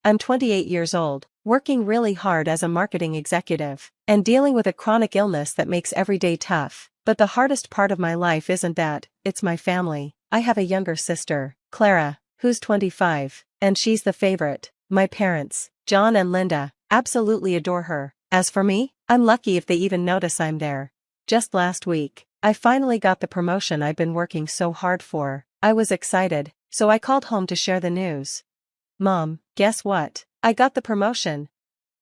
I'm 28 years old, working really hard as a marketing executive, and dealing with a chronic illness that makes every day tough. But the hardest part of my life isn't that, it's my family. I have a younger sister, Clara, who's 25, and she's the favorite. My parents, John and Linda, absolutely adore her. As for me, I'm lucky if they even notice I'm there. Just last week, I finally got the promotion I've been working so hard for. I was excited, so I called home to share the news. Mom, guess what? I got the promotion.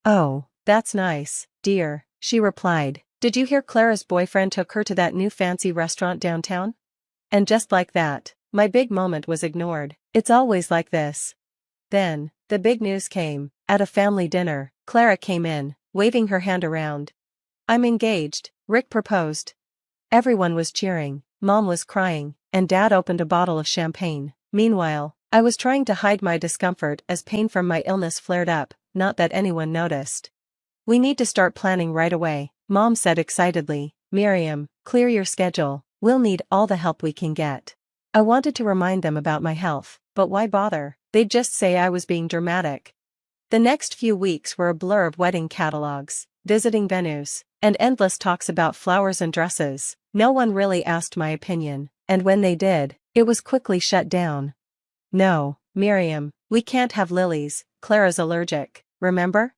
Oh, that's nice, dear, she replied. Did you hear Clara's boyfriend took her to that new fancy restaurant downtown? And just like that, my big moment was ignored. It's always like this. Then, the big news came. At a family dinner, Clara came in, waving her hand around. I'm engaged, Rick proposed. Everyone was cheering, Mom was crying, and Dad opened a bottle of champagne. Meanwhile, I was trying to hide my discomfort as pain from my illness flared up, not that anyone noticed. We need to start planning right away, Mom said excitedly. Miriam, clear your schedule, we'll need all the help we can get. I wanted to remind them about my health, but why bother? They'd just say I was being dramatic. The next few weeks were a blur of wedding catalogs, visiting venues, and endless talks about flowers and dresses. No one really asked my opinion, and when they did, it was quickly shut down. No, Miriam, we can't have lilies, Clara's allergic, remember?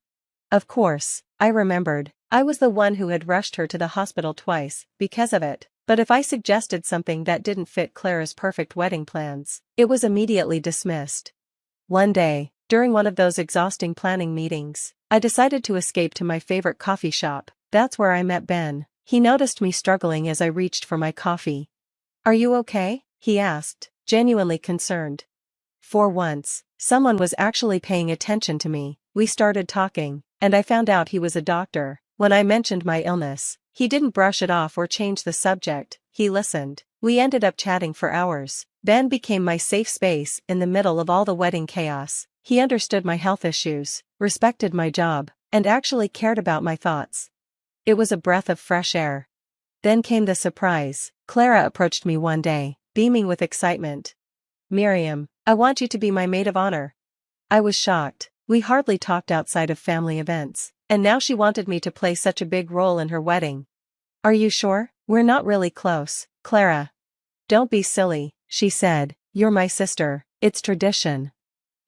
Of course, I remembered. I was the one who had rushed her to the hospital twice, because of it. But if I suggested something that didn't fit Clara's perfect wedding plans, it was immediately dismissed. One day, during one of those exhausting planning meetings, I decided to escape to my favorite coffee shop. That's where I met Ben. He noticed me struggling as I reached for my coffee. Are you okay? He asked, genuinely concerned. For once, someone was actually paying attention to me. We started talking, and I found out he was a doctor. When I mentioned my illness, he didn't brush it off or change the subject, he listened. We ended up chatting for hours. Ben became my safe space in the middle of all the wedding chaos. He understood my health issues, respected my job, and actually cared about my thoughts. It was a breath of fresh air. Then came the surprise. Clara approached me one day, beaming with excitement. Miriam, I want you to be my maid of honor. I was shocked. We hardly talked outside of family events, and now she wanted me to play such a big role in her wedding. Are you sure? We're not really close, Clara. Don't be silly, she said. You're my sister, it's tradition.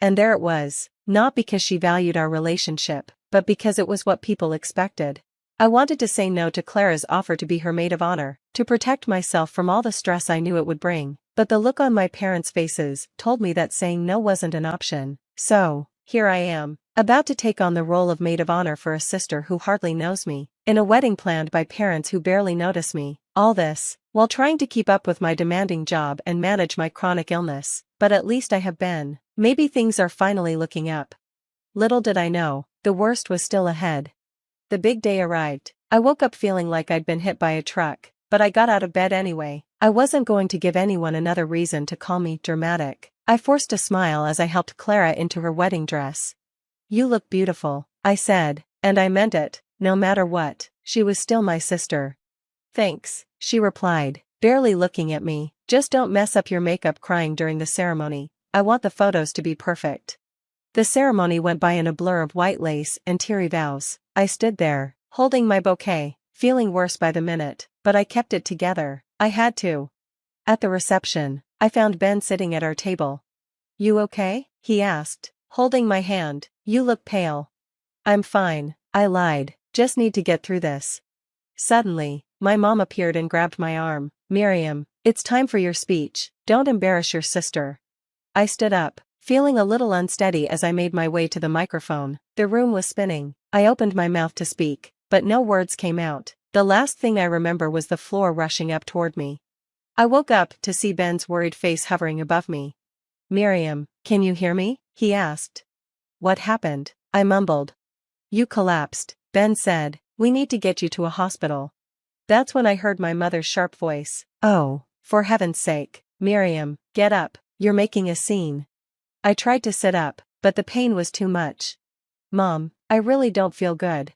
And there it was, not because she valued our relationship, but because it was what people expected. I wanted to say no to Clara's offer to be her maid of honor, to protect myself from all the stress I knew it would bring, but the look on my parents' faces told me that saying no wasn't an option. So, here I am, about to take on the role of maid of honor for a sister who hardly knows me, in a wedding planned by parents who barely notice me. All this, while trying to keep up with my demanding job and manage my chronic illness. But at least I have Ben. Maybe things are finally looking up. Little did I know, the worst was still ahead. The big day arrived. I woke up feeling like I'd been hit by a truck, but I got out of bed anyway. I wasn't going to give anyone another reason to call me dramatic. I forced a smile as I helped Clara into her wedding dress. You look beautiful, I said, and I meant it. No matter what, she was still my sister. Thanks, she replied, barely looking at me. Just don't mess up your makeup crying during the ceremony. I want the photos to be perfect. The ceremony went by in a blur of white lace and teary vows. I stood there, holding my bouquet, feeling worse by the minute, but I kept it together. I had to. At the reception, I found Ben sitting at our table. You okay? He asked, holding my hand. You look pale. I'm fine, I lied. Just need to get through this. Suddenly, my mom appeared and grabbed my arm. Miriam, it's time for your speech. Don't embarrass your sister. I stood up, feeling a little unsteady as I made my way to the microphone. The room was spinning. I opened my mouth to speak, but no words came out. The last thing I remember was the floor rushing up toward me. I woke up to see Ben's worried face hovering above me. Miriam, can you hear me? He asked. What happened? I mumbled. You collapsed, Ben said. We need to get you to a hospital. That's when I heard my mother's sharp voice. Oh, for heaven's sake, Miriam, get up, you're making a scene. I tried to sit up, but the pain was too much. Mom, I really don't feel good.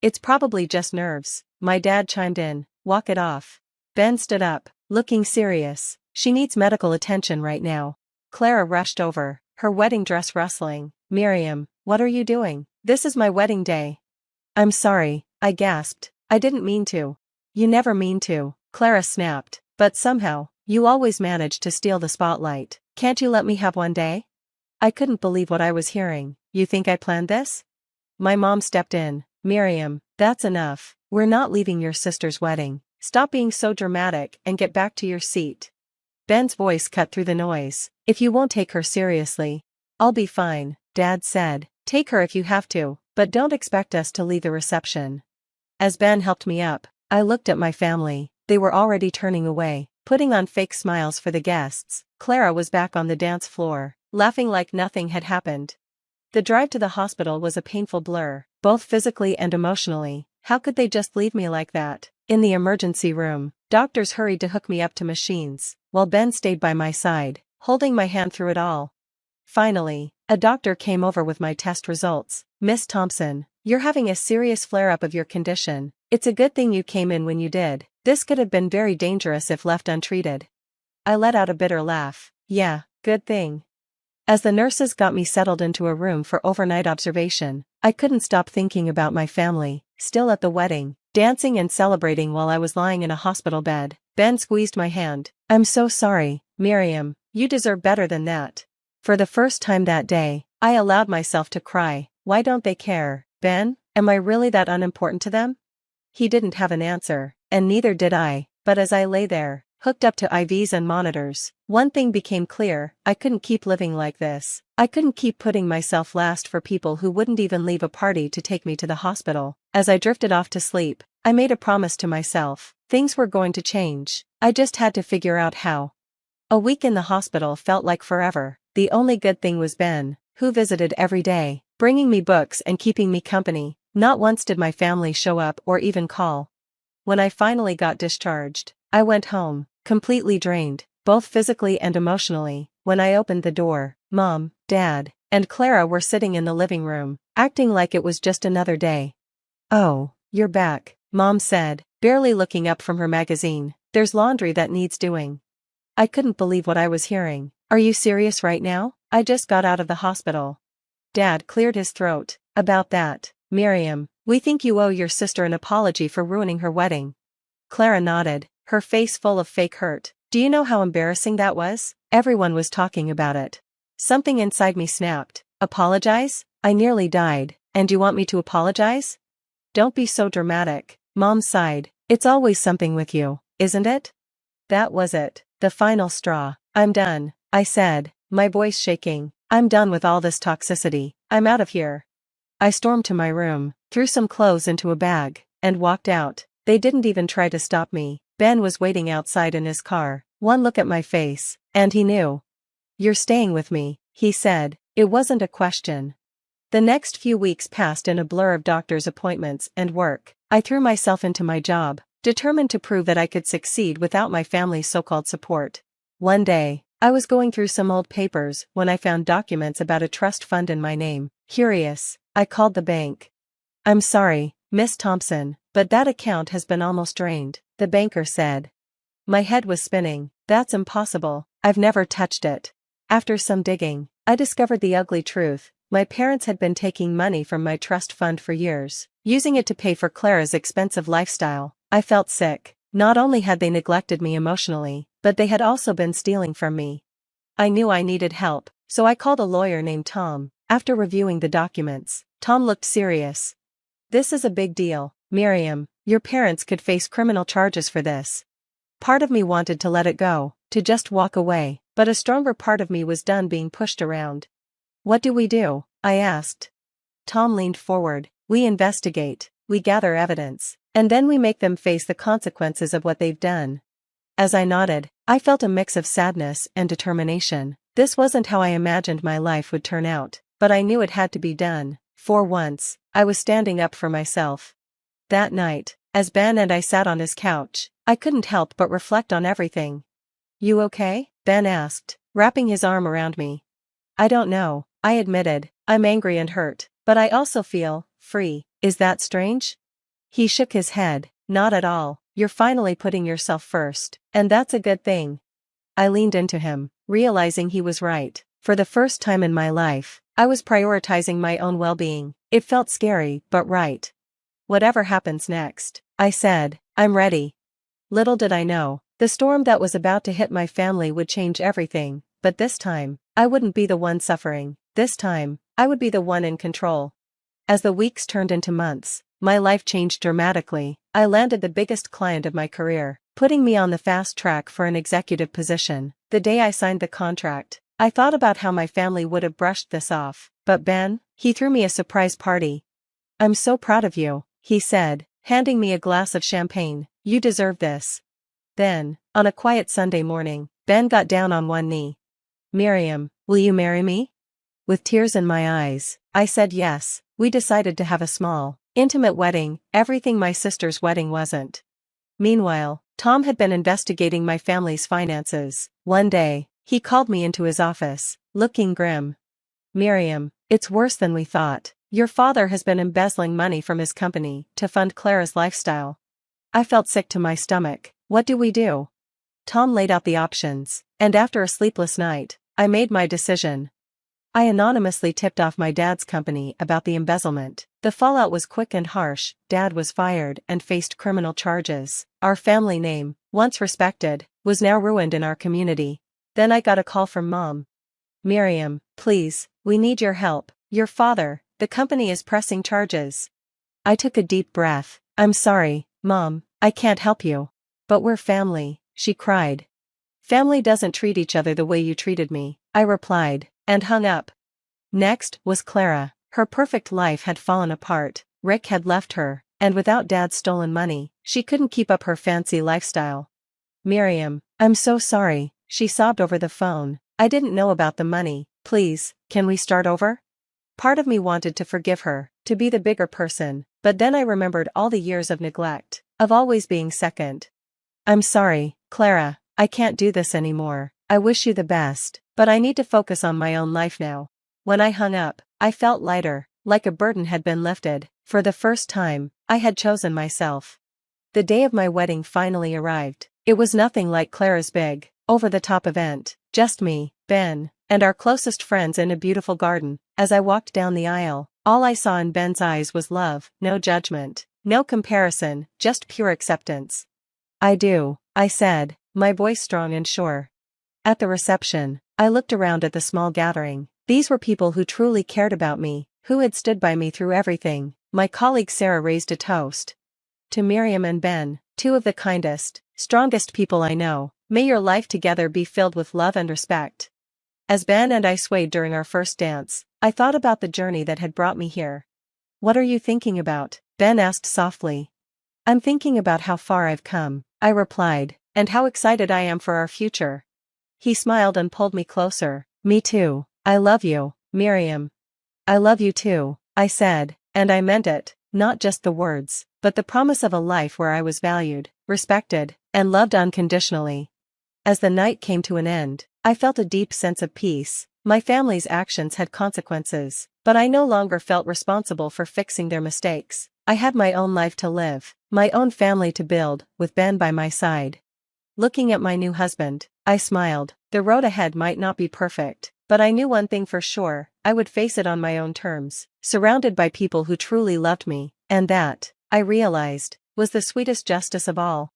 It's probably just nerves, my dad chimed in. Walk it off. Ben stood up, looking serious. She needs medical attention right now. Clara rushed over, her wedding dress rustling. Miriam, What are you doing? This is my wedding day. I'm sorry, I gasped. I didn't mean to. You never mean to, Clara snapped, but somehow, you always manage to steal the spotlight. Can't you let me have one day? I couldn't believe what I was hearing. You think I planned this? My mom stepped in. Miriam, that's enough. We're not leaving your sister's wedding. Stop being so dramatic and get back to your seat. Ben's voice cut through the noise. If you won't take her seriously, I'll be fine, Dad said. Take her if you have to, but don't expect us to leave the reception. As Ben helped me up, I looked at my family. They were already turning away, putting on fake smiles for the guests. Clara was back on the dance floor, laughing like nothing had happened. The drive to the hospital was a painful blur, both physically and emotionally. How could they just leave me like that? In the emergency room, doctors hurried to hook me up to machines, while Ben stayed by my side, holding my hand through it all. Finally, a doctor came over with my test results. Miss Thompson, you're having a serious flare-up of your condition. It's a good thing you came in when you did. This could have been very dangerous if left untreated. I let out a bitter laugh. Yeah, good thing. As the nurses got me settled into a room for overnight observation, I couldn't stop thinking about my family, still at the wedding, dancing and celebrating while I was lying in a hospital bed. Ben squeezed my hand. I'm so sorry, Miriam, you deserve better than that. For the first time that day, I allowed myself to cry. Why don't they care, Ben? Am I really that unimportant to them? He didn't have an answer, and neither did I, but as I lay there, hooked up to IVs and monitors, one thing became clear: I couldn't keep living like this. I couldn't keep putting myself last for people who wouldn't even leave a party to take me to the hospital. As I drifted off to sleep, I made a promise to myself. Things were going to change. I just had to figure out how. A week in the hospital felt like forever. The only good thing was Ben, who visited every day, bringing me books and keeping me company. Not once did my family show up or even call. When I finally got discharged, I went home, completely drained, both physically and emotionally. When I opened the door, Mom, Dad, and Clara were sitting in the living room, acting like it was just another day. Oh, you're back, Mom said, barely looking up from her magazine. There's laundry that needs doing. I couldn't believe what I was hearing. Are you serious right now? I just got out of the hospital. Dad cleared his throat. About that, Miriam, we think you owe your sister an apology for ruining her wedding. Clara nodded, her face full of fake hurt. Do you know how embarrassing that was? Everyone was talking about it. Something inside me snapped. Apologize? I nearly died. And you want me to apologize? Don't be so dramatic, Mom sighed. It's always something with you, isn't it? That was it, the final straw. I'm done, I said, my voice shaking. I'm done with all this toxicity. I'm out of here. I stormed to my room, threw some clothes into a bag, and walked out. They didn't even try to stop me. Ben was waiting outside in his car. One look at my face, and he knew. You're staying with me, he said. It wasn't a question. The next few weeks passed in a blur of doctor's appointments and work. I threw myself into my job, determined to prove that I could succeed without my family's so-called support. One day, I was going through some old papers when I found documents about a trust fund in my name. Curious, I called the bank. I'm sorry, Miss Thompson, but that account has been almost drained, the banker said. My head was spinning. That's impossible. I've never touched it. After some digging, I discovered the ugly truth. My parents had been taking money from my trust fund for years, using it to pay for Clara's expensive lifestyle. I felt sick. Not only had they neglected me emotionally, but they had also been stealing from me. I knew I needed help, so I called a lawyer named Tom. After reviewing the documents, Tom looked serious. This is a big deal, Miriam. Your parents could face criminal charges for this. Part of me wanted to let it go, to just walk away, but a stronger part of me was done being pushed around. What do we do? I asked. Tom leaned forward. We investigate, we gather evidence, and then we make them face the consequences of what they've done. As I nodded, I felt a mix of sadness and determination. This wasn't how I imagined my life would turn out, but I knew it had to be done. For once, I was standing up for myself. That night, as Ben and I sat on his couch, I couldn't help but reflect on everything. You okay? Ben asked, wrapping his arm around me. I don't know, I admitted. I'm angry and hurt, but I also feel free. Is that strange? He shook his head. Not at all. You're finally putting yourself first, and that's a good thing. I leaned into him, realizing he was right. For the first time in my life, I was prioritizing my own well-being. It felt scary, but right. Whatever happens next, I said, I'm ready. Little did I know, the storm that was about to hit my family would change everything, but this time, I wouldn't be the one suffering. This time, I would be the one in control. As the weeks turned into months, my life changed dramatically. I landed the biggest client of my career, putting me on the fast track for an executive position. The day I signed the contract, I thought about how my family would have brushed this off, but Ben, he threw me a surprise party. I'm so proud of you, he said, handing me a glass of champagne. You deserve this. Then, on a quiet Sunday morning, Ben got down on one knee. Miriam, will you marry me? With tears in my eyes, I said yes. We decided to have a small, intimate wedding, everything my sister's wedding wasn't. Meanwhile, Tom had been investigating my family's finances. One day, he called me into his office, looking grim. Miriam, it's worse than we thought. Your father has been embezzling money from his company to fund Clara's lifestyle. I felt sick to my stomach. What do we do? Tom laid out the options, and after a sleepless night, I made my decision. I anonymously tipped off my dad's company about the embezzlement. The fallout was quick and harsh. Dad was fired and faced criminal charges. Our family name, once respected, was now ruined in our community. Then I got a call from Mom. Miriam, please, we need your help. Your father, the company is pressing charges. I took a deep breath. I'm sorry, Mom, I can't help you. But we're family, she cried. Family doesn't treat each other the way you treated me, I replied, and hung up. Next was Clara. Her perfect life had fallen apart. Rick had left her, and without Dad's stolen money, she couldn't keep up her fancy lifestyle. Miriam, I'm so sorry, she sobbed over the phone. I didn't know about the money. Please, can we start over? Part of me wanted to forgive her, to be the bigger person, but then I remembered all the years of neglect, of always being second. I'm sorry, Clara, I can't do this anymore. I wish you the best, but I need to focus on my own life now. When I hung up, I felt lighter, like a burden had been lifted. For the first time, I had chosen myself. The day of my wedding finally arrived. It was nothing like Clara's big, over-the-top event, just me, Ben, and our closest friends in a beautiful garden. As I walked down the aisle, all I saw in Ben's eyes was love, no judgment, no comparison, just pure acceptance. I do, I said, my voice strong and sure. At the reception, I looked around at the small gathering. These were people who truly cared about me, who had stood by me through everything. My colleague Sarah raised a toast. To Miriam and Ben, two of the kindest, strongest people I know, may your life together be filled with love and respect. As Ben and I swayed during our first dance, I thought about the journey that had brought me here. What are you thinking about? Ben asked softly. I'm thinking about how far I've come, I replied, and how excited I am for our future. He smiled and pulled me closer. Me too. I love you, Miriam. I love you too, I said, and I meant it, not just the words, but the promise of a life where I was valued, respected, and loved unconditionally. As the night came to an end, I felt a deep sense of peace. My family's actions had consequences, but I no longer felt responsible for fixing their mistakes. I had my own life to live, my own family to build, with Ben by my side. Looking at my new husband, I smiled. The road ahead might not be perfect, but I knew one thing for sure, I would face it on my own terms, surrounded by people who truly loved me, and that, I realized, was the sweetest justice of all.